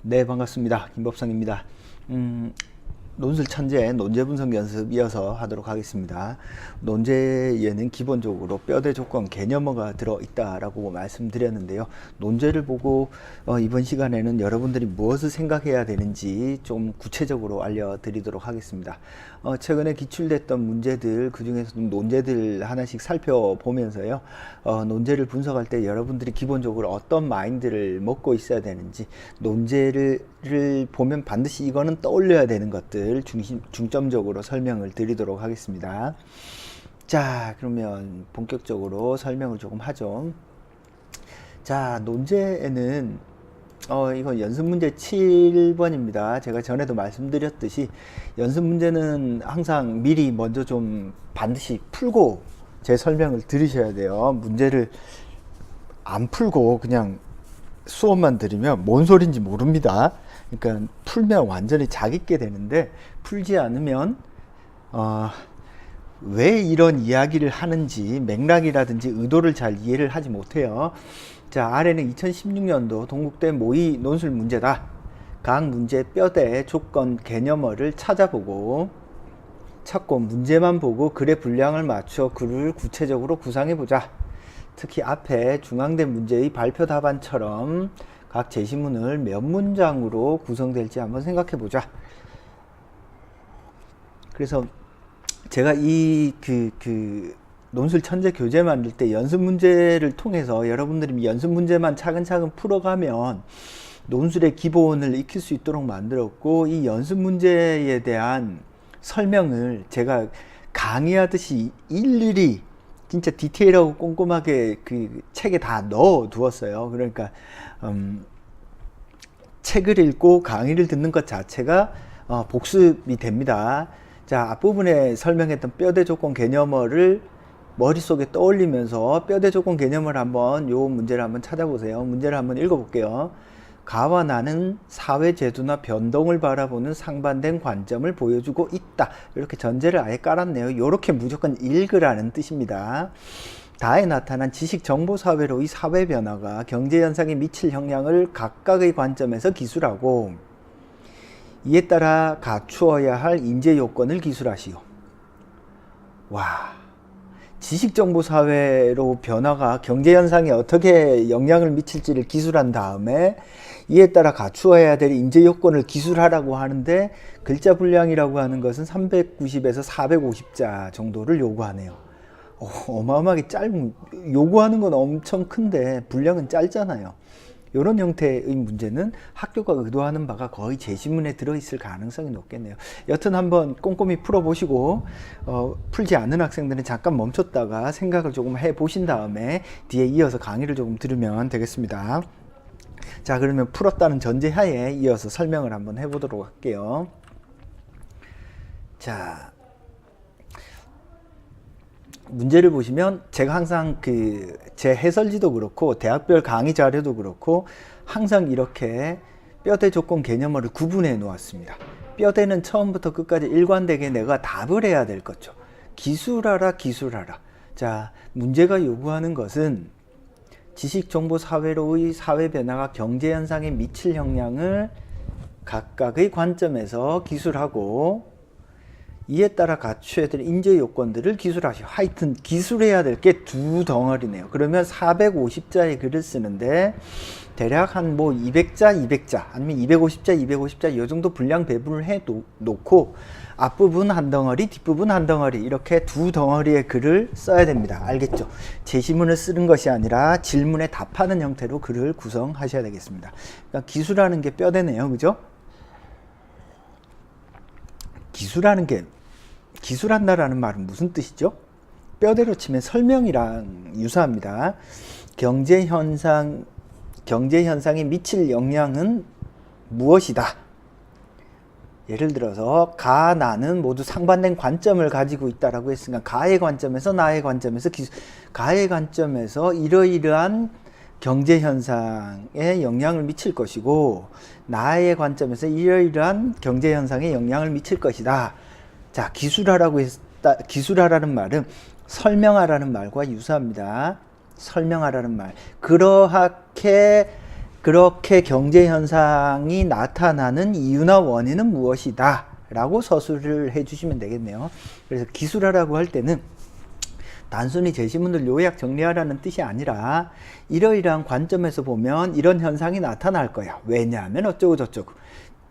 네, 반갑습니다. 김법상입니다. 논술 천재 논제 분석 연습 이어서 하도록 하겠습니다. 논제에는 기본적으로 뼈대 조건 개념어가 들어있다라고 말씀드렸는데요. 논제를 보고 이번 시간에는 여러분들이 무엇을 생각해야 되는지 좀 구체적으로 알려드리도록 하겠습니다. 최근에 기출됐던 문제들, 그 중에서 논제들 하나씩 살펴보면서요. 논제를 분석할 때 여러분들이 기본적으로 어떤 마인드를 먹고 있어야 되는지, 논제를 보면 반드시 이거는 떠올려야 되는 것들 중점적으로 설명을 드리도록 하겠습니다. 자, 그러면 본격적으로 설명을 조금 하죠. 자, 논제에는 이건 연습 문제 7번입니다. 제가 전에도 말씀드렸듯이 연습 문제는 항상 미리 먼저 좀 반드시 풀고 제 설명을 들으셔야 돼요. 문제를 안 풀고 그냥 수업만 들으면 뭔 소린지 모릅니다. 그러니까 풀면 완전히 자기께 되는데, 풀지 않으면 왜 이런 이야기를 하는지 맥락이라든지 의도를 잘 이해를 하지 못해요. 자, 아래는 2016년도 동국대 모의 논술 문제다. 각 문제 뼈대 조건 개념어를 찾고 문제만 보고 글의 분량을 맞춰 글을 구체적으로 구상해보자. 특히 앞에 중앙대 문제의 발표 답안처럼 각 제시문을 몇 문장으로 구성될지 한번 생각해보자. 그래서 제가 이 논술 천재 교재 만들 때 연습 문제를 통해서 여러분들이 연습 문제만 차근차근 풀어가면 논술의 기본을 익힐 수 있도록 만들었고, 이 연습 문제에 대한 설명을 제가 강의하듯이 일일이 진짜 디테일하고 꼼꼼하게 그 책에 다 넣어 두었어요. 그러니까 책을 읽고 강의를 듣는 것 자체가 복습이 됩니다. 자, 앞부분에 설명했던 뼈대 조건 개념어를 머릿속에 떠올리면서 뼈대 조건 개념을 한번, 요 문제를 한번 찾아보세요. 문제를 한번 읽어볼게요. 가와 나는 사회 제도나 변동을 바라보는 상반된 관점을 보여주고 있다. 이렇게 전제를 아예 깔았네요. 이렇게 무조건 읽으라는 뜻입니다. 다에 나타난 지식 정보 사회로의 사회 변화가 경제 현상에 미칠 영향을 각각의 관점에서 기술하고, 이에 따라 갖추어야 할 인재 요건을 기술하시오. 와, 지식 정보 사회로 변화가 경제 현상에 어떻게 영향을 미칠지를 기술한 다음에 이에 따라 갖추어야 될 인재 요건을 기술하라고 하는데, 글자 분량이라고 하는 것은 390에서 450자 정도를 요구하네요. 어마어마하게 짧은, 요구하는 건 엄청 큰데 분량은 짧잖아요. 이런 형태의 문제는 학교가 의도하는 바가 거의 제시문에 들어있을 가능성이 높겠네요. 여튼 한번 꼼꼼히 풀어보시고, 풀지 않는 학생들은 잠깐 멈췄다가 생각을 조금 해보신 다음에 뒤에 이어서 강의를 조금 들으면 되겠습니다. 자, 그러면 풀었다는 전제하에 이어서 설명을 한번 해보도록 할게요. 자, 문제를 보시면 제가 항상 제 해설지도 그렇고 대학별 강의 자료도 그렇고 항상 이렇게 뼈대 조건 개념어를 구분해 놓았습니다. 뼈대는 처음부터 끝까지 일관되게 내가 답을 해야 될 거죠. 기술하라, 기술하라. 자, 문제가 요구하는 것은 지식 정보 사회로의 사회 변화가 경제 현상에 미칠 영향을 각각의 관점에서 기술하고, 이에 따라 갖춰야 될 인재 요건들을 기술하시오. 하여튼 기술해야 될 게 두 덩어리네요. 그러면 450자의 글을 쓰는데 대략 한 200자 아니면 250자 이 정도 분량 배분을 해 놓고 앞부분 한 덩어리, 뒷부분 한 덩어리, 이렇게 두 덩어리의 글을 써야 됩니다. 알겠죠? 제시문을 쓰는 것이 아니라 질문에 답하는 형태로 글을 구성하셔야 되겠습니다. 그러니까 기술하는 게 뼈대네요. 그죠? 기술한다라는 말은 무슨 뜻이죠? 뼈대로 치면 설명이랑 유사합니다. 경제 현상에 미칠 영향은 무엇이다? 예를 들어서 가, 나는 모두 상반된 관점을 가지고 있다라고 했으니까 가의 관점에서 나의 관점에서 가의 관점에서 이러이러한 경제 현상에 영향을 미칠 것이고, 나의 관점에서 이러이러한 경제 현상에 영향을 미칠 것이다. 자, 기술하라는 말은 설명하라는 말과 유사합니다. 설명하라는 말. 그러하게 그렇게 경제 현상이 나타나는 이유나 원인은 무엇이다 라고 서술을 해 주시면 되겠네요. 그래서 기술하라고 할 때는 단순히 제시문을 요약 정리하라는 뜻이 아니라 이러이러한 관점에서 보면 이런 현상이 나타날 거야. 왜냐하면 어쩌고 저쩌고.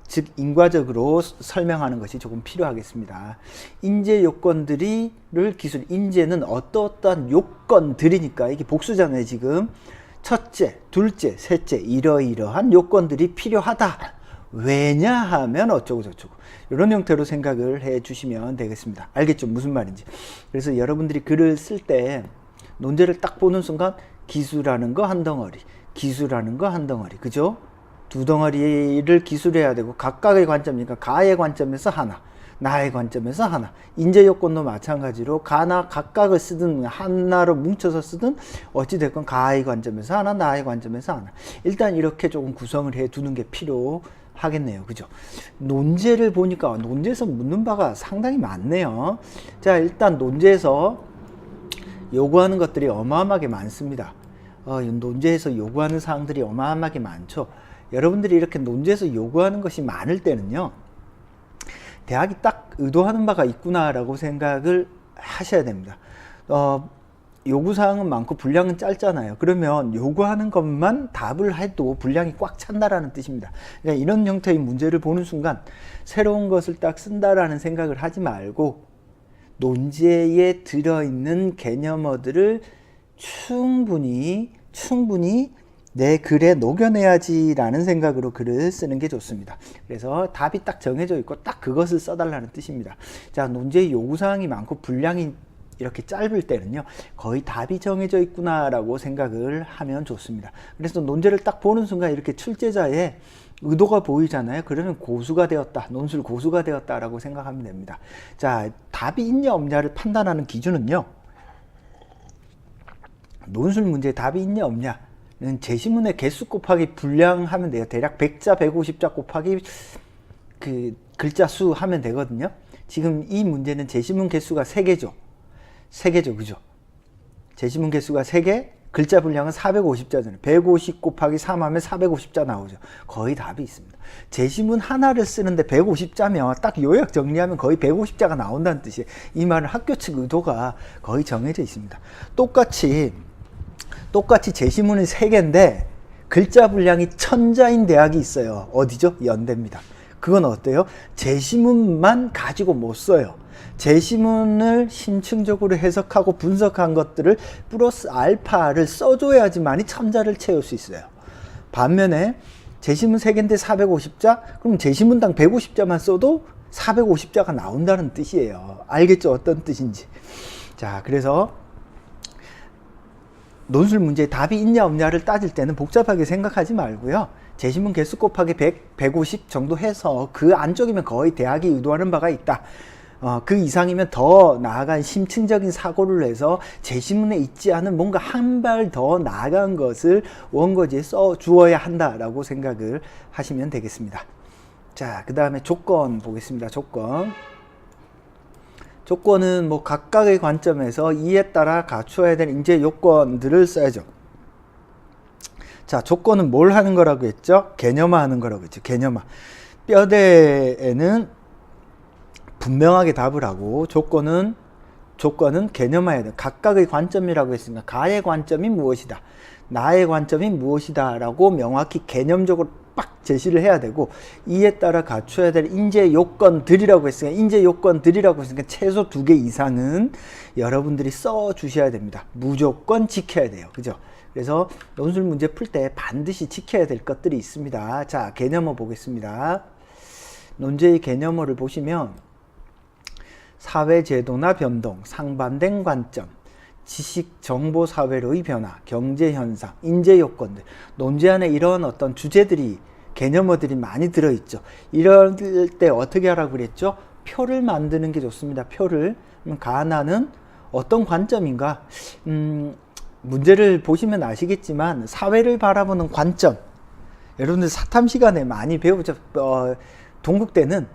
즉 인과적으로 설명하는 것이 조금 필요하겠습니다. 인재 요건들을 기술, 인재는 어떠어떠한 요건들이니까 이게 복수잖아요. 지금 첫째, 둘째, 셋째 이러이러한 요건들이 필요하다. 왜냐하면 어쩌고 저쩌고 이런 형태로 생각을 해 주시면 되겠습니다. 알겠죠? 무슨 말인지. 그래서 여러분들이 글을 쓸 때 논제를 딱 보는 순간 기술하는 거 한 덩어리, 기술하는 거 한 덩어리, 그죠? 두 덩어리를 기술해야 되고 각각의 관점이니까 가의 관점에서 하나, 나의 관점에서 하나. 인재 요건도 마찬가지로 가나 각각을 쓰든 하나로 뭉쳐서 쓰든 어찌됐건 가의 관점에서 하나, 나의 관점에서 하나. 일단 이렇게 조금 구성을 해 두는 게 필요하겠네요. 그죠? 논제를 보니까 논제에서 묻는 바가 상당히 많네요. 자, 일단 논제에서 요구하는 것들이 어마어마하게 많습니다. 논제에서 요구하는 사항들이 어마어마하게 많죠. 여러분들이 이렇게 논제에서 요구하는 것이 많을 때는요, 대학이 딱 의도하는 바가 있구나라고 생각을 하셔야 됩니다. 요구사항은 많고 분량은 짧잖아요. 그러면 요구하는 것만 답을 해도 분량이 꽉 찬다라는 뜻입니다. 그러니까 이런 형태의 문제를 보는 순간 새로운 것을 딱 쓴다라는 생각을 하지 말고 논제에 들어있는 개념어들을 충분히 내 글에 녹여내야지라는 생각으로 글을 쓰는 게 좋습니다. 그래서 답이 딱 정해져 있고 딱 그것을 써달라는 뜻입니다. 자, 논제의 요구사항이 많고 분량이 이렇게 짧을 때는요, 거의 답이 정해져 있구나라고 생각을 하면 좋습니다. 그래서 논제를 딱 보는 순간 이렇게 출제자의 의도가 보이잖아요. 그러면 고수가 되었다, 논술 고수가 되었다라고 생각하면 됩니다. 자, 답이 있냐 없냐를 판단하는 기준은요, 논술 문제에 답이 있냐 없냐 제시문의 개수 곱하기 분량 하면 돼요. 대략 100자, 150자 곱하기 그 글자 수 하면 되거든요. 지금 이 문제는 제시문 개수가 3개죠. 3개죠. 그죠? 제시문 개수가 3개, 글자 분량은 450자잖아요. 150 곱하기 3 하면 450자 나오죠. 거의 답이 있습니다. 제시문 하나를 쓰는데 150자면 딱 요약 정리하면 거의 150자가 나온다는 뜻이에요. 이 말은 학교 측 의도가 거의 정해져 있습니다. 똑같이 제시문이 3개인데 글자 분량이 1000자인 대학이 있어요. 어디죠? 연대입니다. 그건 어때요? 제시문만 가지고 못 써요. 제시문을 심층적으로 해석하고 분석한 것들을 플러스 알파를 써줘야지만이 1000자를 채울 수 있어요. 반면에 제시문 3개인데 450자? 그럼 제시문당 150자만 써도 450자가 나온다는 뜻이에요. 알겠죠? 어떤 뜻인지. 자, 그래서 논술 문제에 답이 있냐 없냐를 따질 때는 복잡하게 생각하지 말고요. 제시문 개수 곱하기 100, 150 정도 해서 그 안쪽이면 거의 대학이 의도하는 바가 있다. 그 이상이면 더 나아간 심층적인 사고를 해서 제시문에 있지 않은 뭔가 한 발 더 나아간 것을 원고지에 써 주어야 한다라고 생각을 하시면 되겠습니다. 자, 그 다음에 조건 보겠습니다. 조건은 뭐 각각의 관점에서 이에 따라 갖추어야 될 인재 요건들을 써야죠. 자, 조건은 뭘 하는 거라고 했죠? 개념화 하는 거라고 했죠. 개념화. 뼈대에는 분명하게 답을 하고 조건은 개념화해야 돼. 각각의 관점이라고 했으니까 가의 관점이 무엇이다, 나의 관점이 무엇이다 라고 명확히 개념적으로 빡 제시를 해야 되고, 이에 따라 갖춰야 될 인재 요건들이라고 했으니까 최소 2개 이상은 여러분들이 써 주셔야 됩니다. 무조건 지켜야 돼요. 그죠? 그래서 논술 문제 풀 때 반드시 지켜야 될 것들이 있습니다. 자, 개념어 보겠습니다. 논제의 개념어를 보시면 사회제도나 변동, 상반된 관점, 지식, 정보, 사회로의 변화, 경제 현상, 인재 요건들, 논제 안에 이런 어떤 주제들이, 개념어들이 많이 들어있죠. 이럴 때 어떻게 하라고 그랬죠? 표를 만드는 게 좋습니다. 표를. 가나는 어떤 관점인가? 문제를 보시면 아시겠지만 사회를 바라보는 관점, 여러분들 사탐 시간에 많이 배우죠. 동국대는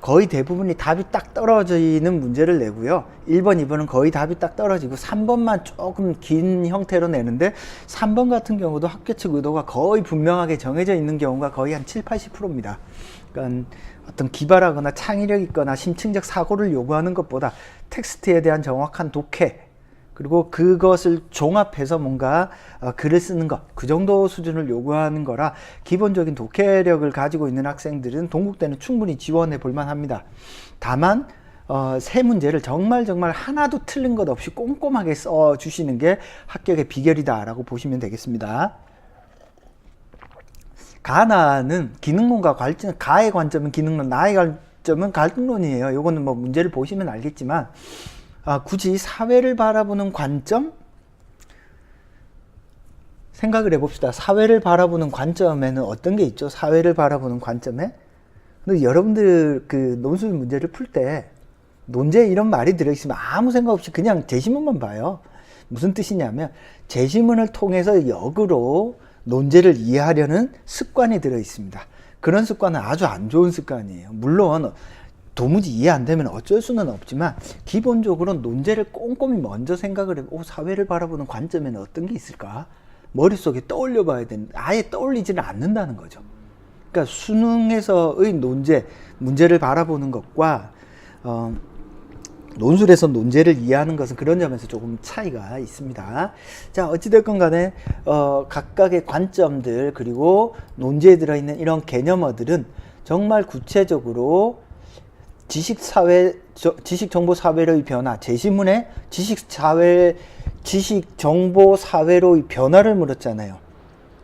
거의 대부분이 답이 딱 떨어지는 문제를 내고요. 1번, 2번은 거의 답이 딱 떨어지고 3번만 조금 긴 형태로 내는데 3번 같은 경우도 학교 측 의도가 거의 분명하게 정해져 있는 경우가 거의 한 7, 80%입니다. 그러니까 어떤 기발하거나 창의력 있거나 심층적 사고를 요구하는 것보다 텍스트에 대한 정확한 독해, 그리고 그것을 종합해서 뭔가 글을 쓰는 것, 그 정도 수준을 요구하는 거라 기본적인 독해력을 가지고 있는 학생들은 동국대는 충분히 지원해 볼 만합니다. 다만 세 문제를 정말 하나도 틀린 것 없이 꼼꼼하게 써 주시는 게 합격의 비결이다 라고 보시면 되겠습니다. 가나는 기능론과 관점, 가의 관점은 기능론, 나의 관점은 갈등론이에요. 요거는 뭐 문제를 보시면 알겠지만 굳이 사회를 바라보는 관점? 생각을 해봅시다. 사회를 바라보는 관점에는 어떤 게 있죠? 사회를 바라보는 관점에? 근데 여러분들 그 논술 문제를 풀 때 논제에 이런 말이 들어있으면 아무 생각 없이 그냥 제시문만 봐요. 무슨 뜻이냐면 제시문을 통해서 역으로 논제를 이해하려는 습관이 들어있습니다. 그런 습관은 아주 안 좋은 습관이에요. 물론 도무지 이해 안 되면 어쩔 수는 없지만 기본적으로 논제를 꼼꼼히 먼저 생각을 해. 사회를 바라보는 관점에는 어떤 게 있을까? 머릿속에 떠올려 봐야 되는데 아예 떠올리지는 않는다는 거죠. 그러니까 수능에서의 문제를 바라보는 것과 논술에서 논제를 이해하는 것은 그런 점에서 조금 차이가 있습니다. 자, 어찌됐건 간에 각각의 관점들 그리고 논제에 들어있는 이런 개념어들은 정말 구체적으로 지식정보사회로의 변화, 제시문에 지식정보사회로의 변화를 물었잖아요.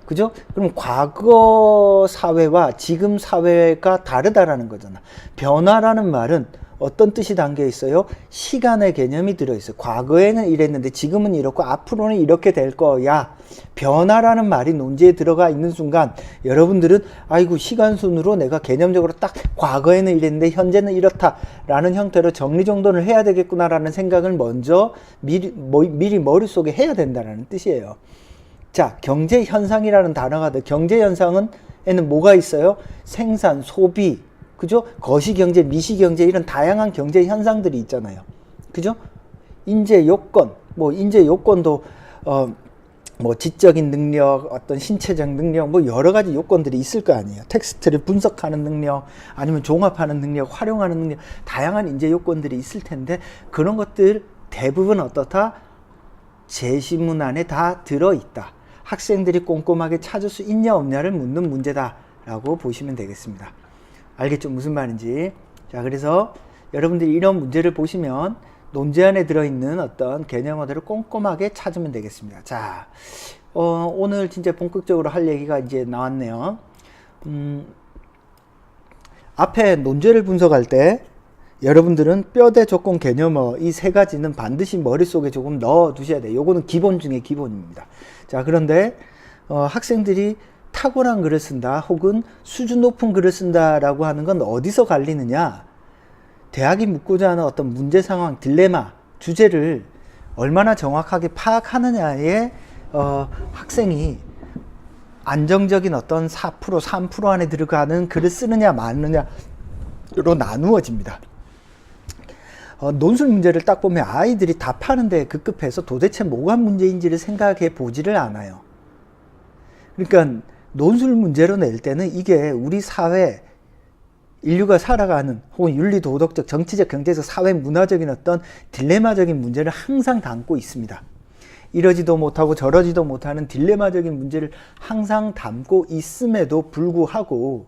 그죠? 그럼 과거 사회와 지금 사회가 다르다라는 거잖아. 변화라는 말은 어떤 뜻이 담겨 있어요? 시간의 개념이 들어있어요. 과거에는 이랬는데 지금은 이렇고 앞으로는 이렇게 될 거야. 변화라는 말이 논제에 들어가 있는 순간 여러분들은 아이고 시간순으로 내가 개념적으로 딱 과거에는 이랬는데 현재는 이렇다라는 형태로 정리정돈을 해야 되겠구나라는 생각을 먼저 미리 머릿속에 해야 된다는 뜻이에요. 자, 경제현상이라는 단어가 돼. 경제현상은 에는 뭐가 있어요? 생산, 소비, 그죠? 거시경제, 미시경제 이런 다양한 경제 현상들이 있잖아요. 그죠? 인재 요건, 인재 요건도 지적인 능력, 어떤 신체적 능력, 여러 가지 요건들이 있을 거 아니에요. 텍스트를 분석하는 능력, 아니면 종합하는 능력, 활용하는 능력, 다양한 인재 요건들이 있을 텐데 그런 것들 대부분 어떻다? 제시문 안에 다 들어있다. 학생들이 꼼꼼하게 찾을 수 있냐 없냐를 묻는 문제다라고 보시면 되겠습니다. 알겠죠? 무슨 말인지. 자, 그래서 여러분들이 이런 문제를 보시면 논제 안에 들어있는 어떤 개념어들을 꼼꼼하게 찾으면 되겠습니다. 자, 오늘 진짜 본격적으로 할 얘기가 이제 나왔네요. 앞에 논제를 분석할 때 여러분들은 뼈대 조건 개념어 이 세 가지는 반드시 머릿속에 조금 넣어 두셔야 돼요. 요거는 기본 중에 기본입니다. 자, 그런데 학생들이 탁월한 글을 쓴다 혹은 수준 높은 글을 쓴다라고 하는 건 어디서 갈리느냐? 대학이 묻고자 하는 어떤 문제 상황, 딜레마, 주제를 얼마나 정확하게 파악하느냐에 학생이 안정적인 어떤 4%, 3% 안에 들어가는 글을 쓰느냐 마느냐로 나누어집니다. 논술 문제를 딱 보면 아이들이 답하는 데 급급해서 도대체 뭐가 문제인지를 생각해 보지를 않아요. 그러니까 논술 문제로 낼 때는 이게 우리 사회, 인류가 살아가는 혹은 윤리, 도덕적, 정치적, 경제적, 사회, 문화적인 어떤 딜레마적인 문제를 항상 담고 있습니다. 이러지도 못하고 저러지도 못하는 딜레마적인 문제를 항상 담고 있음에도 불구하고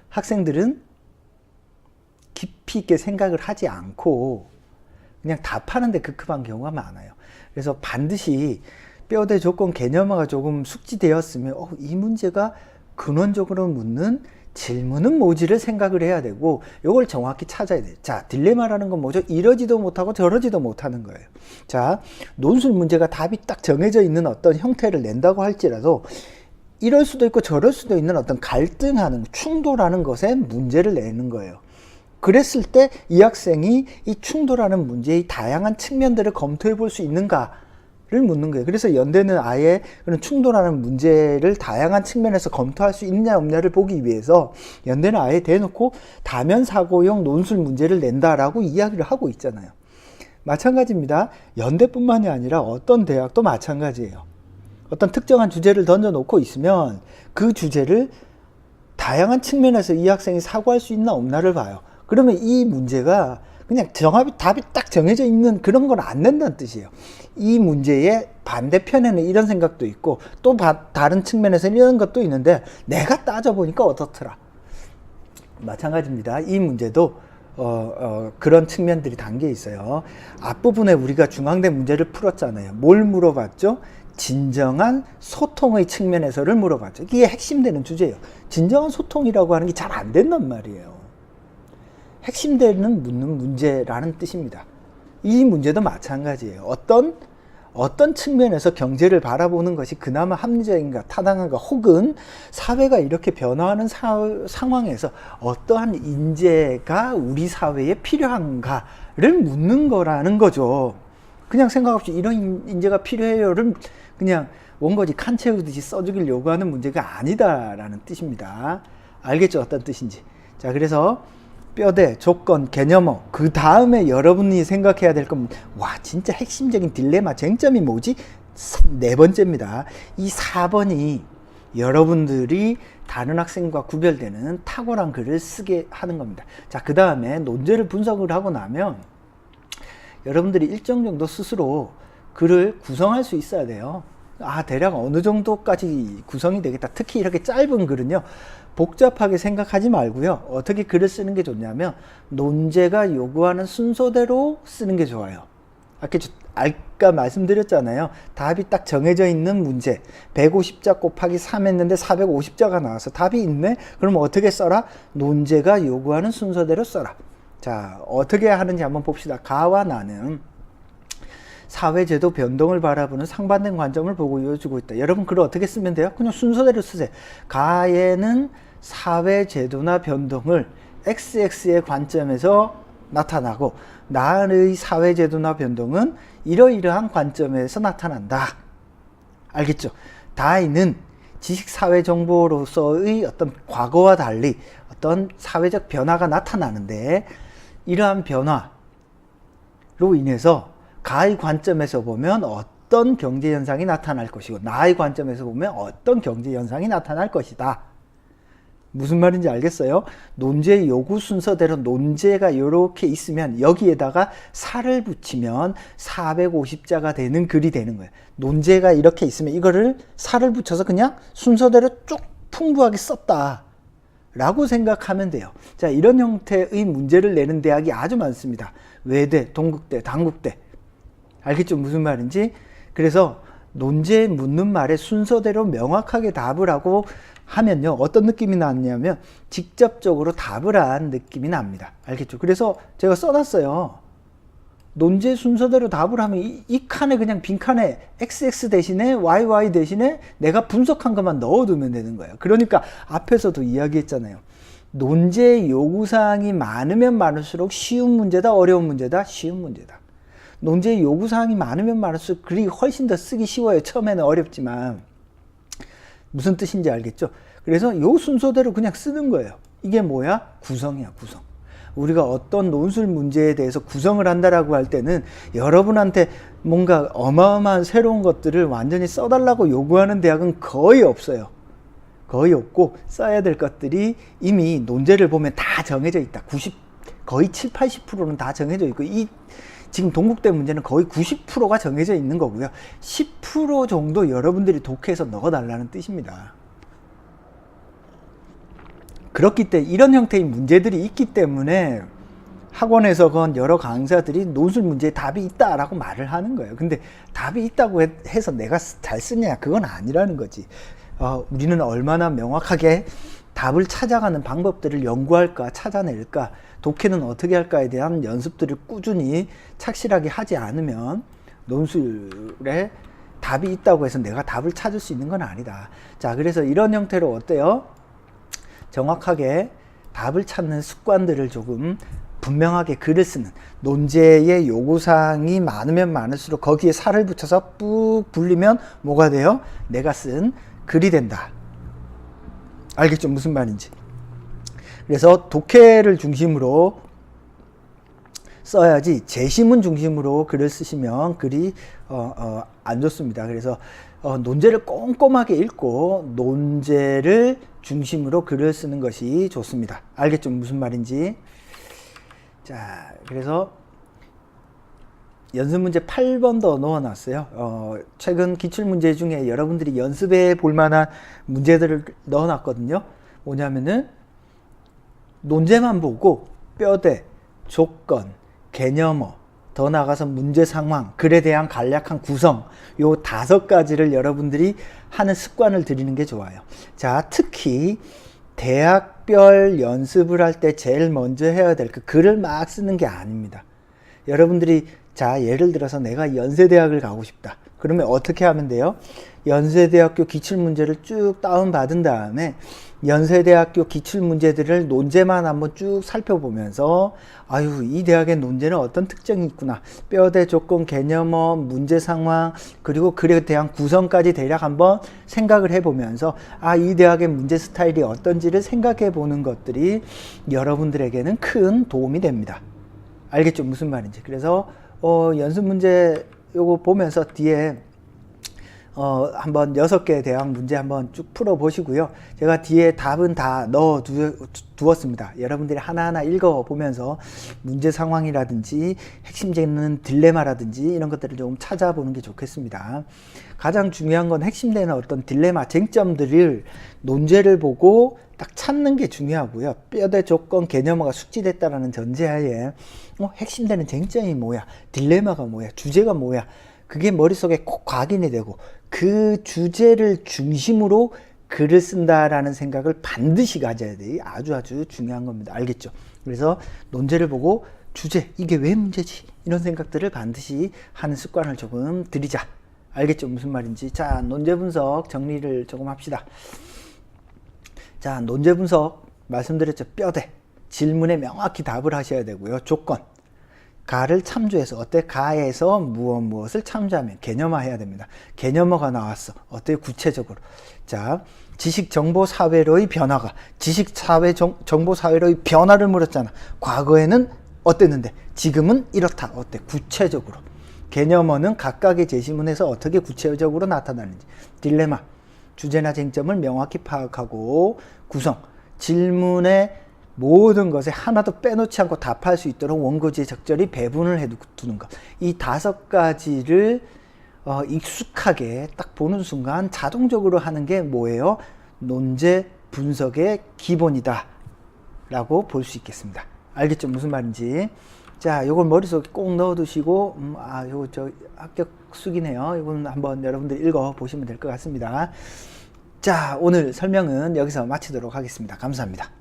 학생들은 깊이 있게 생각을 하지 않고 그냥 답하는데 급급한 경우가 많아요. 그래서 반드시 뼈대 조건 개념화가 조금 숙지되었으면 이 문제가 근원적으로 묻는 질문은 뭐지를 생각을 해야 되고 이걸 정확히 찾아야 돼요. 자, 딜레마라는 건 뭐죠? 이러지도 못하고 저러지도 못하는 거예요. 자, 논술 문제가 답이 딱 정해져 있는 어떤 형태를 낸다고 할지라도 이럴 수도 있고 저럴 수도 있는 어떤 갈등하는, 충돌하는 것에 문제를 내는 거예요. 그랬을 때 이 학생이 이 충돌하는 문제의 다양한 측면들을 검토해 볼 수 있는가? 묻는 거예요. 그래서 연대는 아예 그런 충돌하는 문제를 다양한 측면에서 검토할 수 있냐 없냐를 보기 위해서 연대는 아예 대놓고 다면 사고용 논술 문제를 낸다라고 이야기를 하고 있잖아요. 마찬가지입니다. 연대뿐만이 아니라 어떤 대학도 마찬가지예요. 어떤 특정한 주제를 던져놓고 있으면 그 주제를 다양한 측면에서 이 학생이 사고할 수 있나 없나를 봐요. 그러면 이 문제가 그냥 답이 딱 정해져 있는 그런 걸 안 낸다는 뜻이에요. 이 문제의 반대편에는 이런 생각도 있고 또 다른 측면에서는 이런 것도 있는데 내가 따져보니까 어떻더라. 마찬가지입니다. 이 문제도 그런 측면들이 담겨 있어요. 앞부분에 우리가 중앙대 문제를 풀었잖아요. 뭘 물어봤죠? 진정한 소통의 측면에서를 물어봤죠. 이게 핵심되는 주제예요. 진정한 소통이라고 하는 게 잘 안 된단 말이에요. 핵심되는 묻는 문제라는 뜻입니다. 이 문제도 마찬가지예요. 어떤 측면에서 경제를 바라보는 것이 그나마 합리적인가, 타당한가, 혹은 사회가 이렇게 변화하는 상황에서 어떠한 인재가 우리 사회에 필요한가를 묻는 거라는 거죠. 그냥 생각 없이 이런 인재가 필요해요를 그냥 원고지 칸 채우듯이 써주길 요구하는 문제가 아니다라는 뜻입니다. 알겠죠? 어떤 뜻인지. 자, 그래서 뼈대, 조건, 개념어, 그 다음에 여러분이 생각해야 될 건, 와, 진짜 핵심적인 딜레마, 쟁점이 뭐지? 네 번째입니다. 이 4번이 여러분들이 다른 학생과 구별되는 탁월한 글을 쓰게 하는 겁니다. 자, 그 다음에 논제를 분석을 하고 나면 여러분들이 일정 정도 스스로 글을 구성할 수 있어야 돼요. 아, 대략 어느 정도까지 구성이 되겠다. 특히 이렇게 짧은 글은요, 복잡하게 생각하지 말고요. 어떻게 글을 쓰는 게 좋냐면 논제가 요구하는 순서대로 쓰는 게 좋아요. 아까 말씀드렸잖아요. 답이 딱 정해져 있는 문제. 150자 곱하기 3 했는데 450자가 나와서 답이 있네? 그럼 어떻게 써라? 논제가 요구하는 순서대로 써라. 자, 어떻게 하는지 한번 봅시다. 가와 나는 사회제도 변동을 바라보는 상반된 관점을 보여주고 있다. 여러분 글을 어떻게 쓰면 돼요? 그냥 순서대로 쓰세요. 가에는 사회제도나 변동을 XX의 관점에서 나타나고 나의 사회제도나 변동은 이러이러한 관점에서 나타난다. 알겠죠? 다이는 지식사회정보로서의 어떤 과거와 달리 어떤 사회적 변화가 나타나는데 이러한 변화로 인해서 가의 관점에서 보면 어떤 경제현상이 나타날 것이고 나의 관점에서 보면 어떤 경제현상이 나타날 것이다. 무슨 말인지 알겠어요? 논제 요구 순서대로 논제가 이렇게 있으면 여기에다가 살을 붙이면 450자가 되는 글이 되는 거예요. 논제가 이렇게 있으면 이거를 살을 붙여서 그냥 순서대로 쭉 풍부하게 썼다 라고 생각하면 돼요. 자, 이런 형태의 문제를 내는 대학이 아주 많습니다. 외대, 동국대, 단국대. 알겠죠? 무슨 말인지? 그래서 논제에 묻는 말에 순서대로 명확하게 답을 하고 하면요, 어떤 느낌이 나냐면 직접적으로 답을 한 느낌이 납니다. 알겠죠? 그래서 제가 써놨어요. 논제 순서대로 답을 하면 이 칸에 그냥 빈칸에 XX 대신에 YY 대신에 내가 분석한 것만 넣어두면 되는 거예요. 그러니까 앞에서도 이야기했잖아요. 논제 요구사항이 많으면 많을수록 쉬운 문제다, 어려운 문제다, 쉬운 문제다. 논제 요구사항이 많으면 많을수록 글이 훨씬 더 쓰기 쉬워요. 처음에는 어렵지만. 무슨 뜻인지 알겠죠? 그래서 요 순서대로 그냥 쓰는 거예요. 이게 뭐야? 구성이야, 구성. 우리가 어떤 논술 문제에 대해서 구성을 한다라고 할 때는 여러분한테 뭔가 어마어마한 새로운 것들을 완전히 써달라고 요구하는 대학은 거의 없어요. 거의 없고 써야 될 것들이 이미 논제를 보면 다 정해져 있다. 거의 7, 80%는 다 정해져 있고 지금 동국대 문제는 거의 90%가 정해져 있는 거고요. 10% 정도 여러분들이 독해서 넣어달라는 뜻입니다. 그렇기 때문에 이런 형태의 문제들이 있기 때문에 학원에서건 여러 강사들이 논술 문제에 답이 있다라고 말을 하는 거예요. 근데 답이 있다고 해서 내가 잘 쓰냐? 그건 아니라는 거지. 우리는 얼마나 명확하게 답을 찾아가는 방법들을 연구할까, 찾아낼까, 독해는 어떻게 할까에 대한 연습들을 꾸준히 착실하게 하지 않으면 논술에 답이 있다고 해서 내가 답을 찾을 수 있는 건 아니다. 자, 그래서 이런 형태로 어때요? 정확하게 답을 찾는 습관들을 조금 분명하게 글을 쓰는, 논제의 요구사항이 많으면 많을수록 거기에 살을 붙여서 뿍 불리면 뭐가 돼요? 내가 쓴 글이 된다. 알겠죠? 무슨 말인지. 그래서 독해를 중심으로 써야지 제시문 중심으로 글을 쓰시면 글이 안 좋습니다. 그래서 논제를 꼼꼼하게 읽고 논제를 중심으로 글을 쓰는 것이 좋습니다. 알겠죠? 무슨 말인지. 자, 그래서 연습 문제 8번 더 넣어놨어요. 최근 기출문제 중에 여러분들이 연습해 볼 만한 문제들을 넣어놨거든요. 뭐냐면은 논제만 보고 뼈대, 조건, 개념어, 더 나아가서 문제 상황, 글에 대한 간략한 구성, 요 5가지를 여러분들이 하는 습관을 들이는 게 좋아요. 자, 특히 대학별 연습을 할 때 제일 먼저 해야 될 그 글을 막 쓰는 게 아닙니다. 여러분들이 자, 예를 들어서 내가 연세대학을 가고 싶다. 그러면 어떻게 하면 돼요? 연세대학교 기출문제를 쭉 다운받은 다음에 연세대학교 기출문제들을 논제만 한번 쭉 살펴보면서 아유, 이 대학의 논제는 어떤 특징이 있구나. 뼈대, 조건, 개념어, 문제 상황, 그리고 글에 대한 구성까지 대략 한번 생각을 해보면서 아, 이 대학의 문제 스타일이 어떤지를 생각해 보는 것들이 여러분들에게는 큰 도움이 됩니다. 알겠죠? 무슨 말인지. 그래서 연습 문제 요거 보면서 뒤에 한번 6개 대학 문제 한번 쭉 풀어 보시고요. 제가 뒤에 답은 다 넣어 두었습니다. 여러분들이 하나하나 읽어 보면서 문제 상황이라든지 핵심되는 딜레마라든지 이런 것들을 좀 찾아보는 게 좋겠습니다. 가장 중요한 건 핵심되는 어떤 딜레마, 쟁점들을 논제를 보고 딱 찾는 게 중요하고요. 뼈대, 조건, 개념어가 숙지됐다라는 전제하에 핵심되는 쟁점이 뭐야, 딜레마가 뭐야, 주제가 뭐야, 그게 머릿속에 꼭 각인이 되고 그 주제를 중심으로 글을 쓴다라는 생각을 반드시 가져야 돼. 아주 중요한 겁니다. 알겠죠? 그래서 논제를 보고 주제, 이게 왜 문제지? 이런 생각들을 반드시 하는 습관을 조금 들이자. 알겠죠? 무슨 말인지. 자, 논제 분석 정리를 조금 합시다. 자, 논제 분석 말씀드렸죠. 뼈대, 질문에 명확히 답을 하셔야 되고요. 조건, 가를 참조해서 어때? 가에서 무엇을 참조하면 개념화해야 됩니다. 개념어가 나왔어. 어때? 구체적으로. 자, 지식정보사회로의 변화가, 지식정보사회로의 변화를 물었잖아. 과거에는 어땠는데 지금은 이렇다. 어때? 구체적으로. 개념어는 각각의 제시문에서 어떻게 구체적으로 나타나는지. 딜레마, 주제나 쟁점을 명확히 파악하고 구성, 질문의 모든 것에 하나도 빼놓지 않고 답할 수 있도록 원고지에 적절히 배분을 해두는 것. 이 5가지를 익숙하게 딱 보는 순간 자동적으로 하는 게 뭐예요? 논제 분석의 기본이다 라고 볼 수 있겠습니다. 알겠죠? 무슨 말인지. 자, 요걸 머릿속에 꼭 넣어두시고 요거 저 합격수기네요. 이건 한번 여러분들 읽어보시면 될 것 같습니다. 자, 오늘 설명은 여기서 마치도록 하겠습니다. 감사합니다.